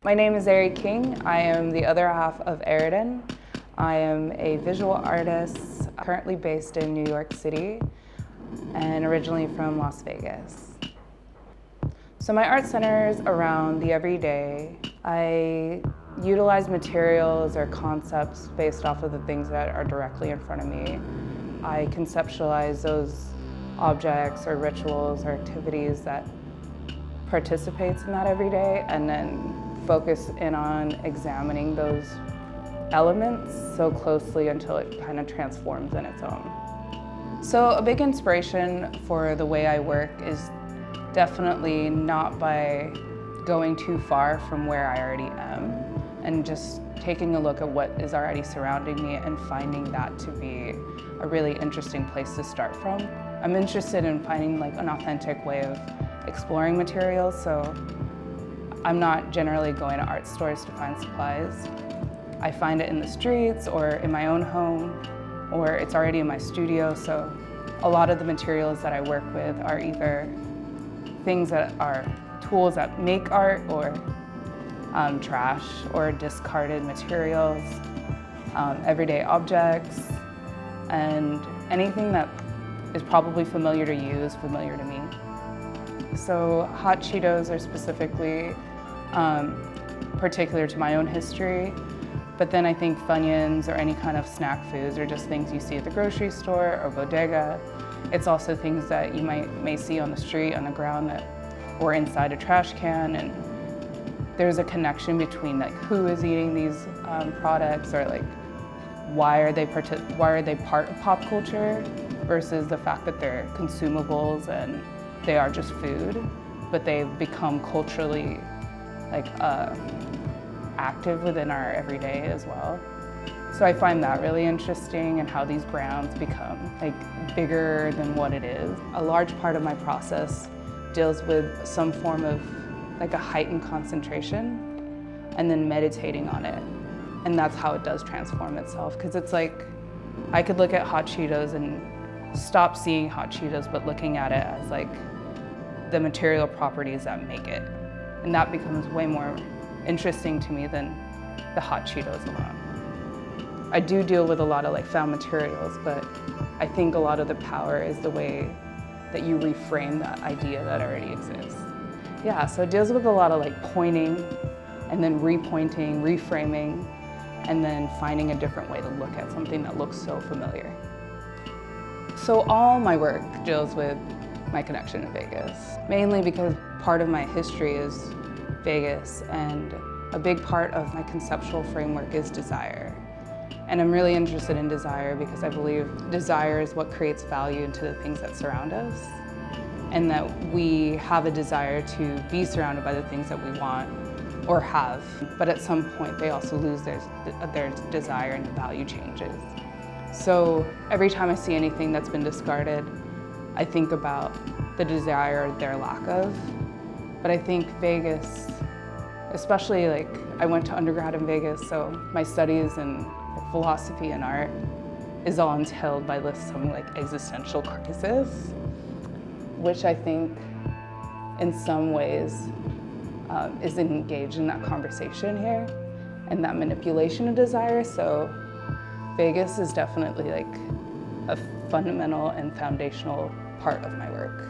My name is Eri King. I am the other half of Eri. I am a visual artist currently based in New York City and originally from Las Vegas. So my art centers around the everyday. I utilize materials or concepts based off of the things that are directly in front of me. I conceptualize those objects or rituals or activities that participates in that everyday, and then focus in on examining those elements so closely until it kind of transforms in its own. So a big inspiration for the way I work is definitely not by going too far from where I already am and just taking a look at what is already surrounding me and finding that to be a really interesting place to start from. I'm interested in finding like an authentic way of exploring materials, so I'm not generally going to art stores to find supplies. I find it in the streets or in my own home, or it's already in my studio, so a lot of the materials that I work with are either things that are tools that make art or trash or discarded materials, everyday objects, and anything that is probably familiar to you is familiar to me. So hot Cheetos are specifically particular to my own history, but then I think Funyuns or any kind of snack foods are just things you see at the grocery store or bodega. It's also things that you may see on the street, on the ground, that or inside a trash can, and there's a connection between like who is eating these products, or like why are they part of pop culture versus the fact that they're consumables and they are just food, but they've become culturally like active within our everyday as well. So I find that really interesting, and how these brands become like bigger than what it is. A large part of my process deals with some form of like a heightened concentration and then meditating on it. And that's how it does transform itself, because it's like I could look at hot Cheetos and stop seeing hot Cheetos, but looking at it as like the material properties that make it. And that becomes way more interesting to me than the hot Cheetos alone. I do deal with a lot of like found materials, but I think a lot of the power is the way that you reframe that idea that already exists. Yeah, so it deals with a lot of like pointing and then repointing, reframing, and then finding a different way to look at something that looks so familiar. So all my work deals with my connection to Vegas, mainly because part of my history is Vegas, and a big part of my conceptual framework is desire. And I'm really interested in desire because I believe desire is what creates value into the things that surround us, and that we have a desire to be surrounded by the things that we want or have, but at some point they also lose their desire and the value changes. So every time I see anything that's been discarded, I think about the desire or their lack of. But I think Vegas, especially like I went to undergrad in Vegas, so my studies in philosophy and art is all entailed by this some like existential crisis, which I think in some ways is engaged in that conversation here and that manipulation of desire. So Vegas is definitely like a fundamental and foundational part of my work.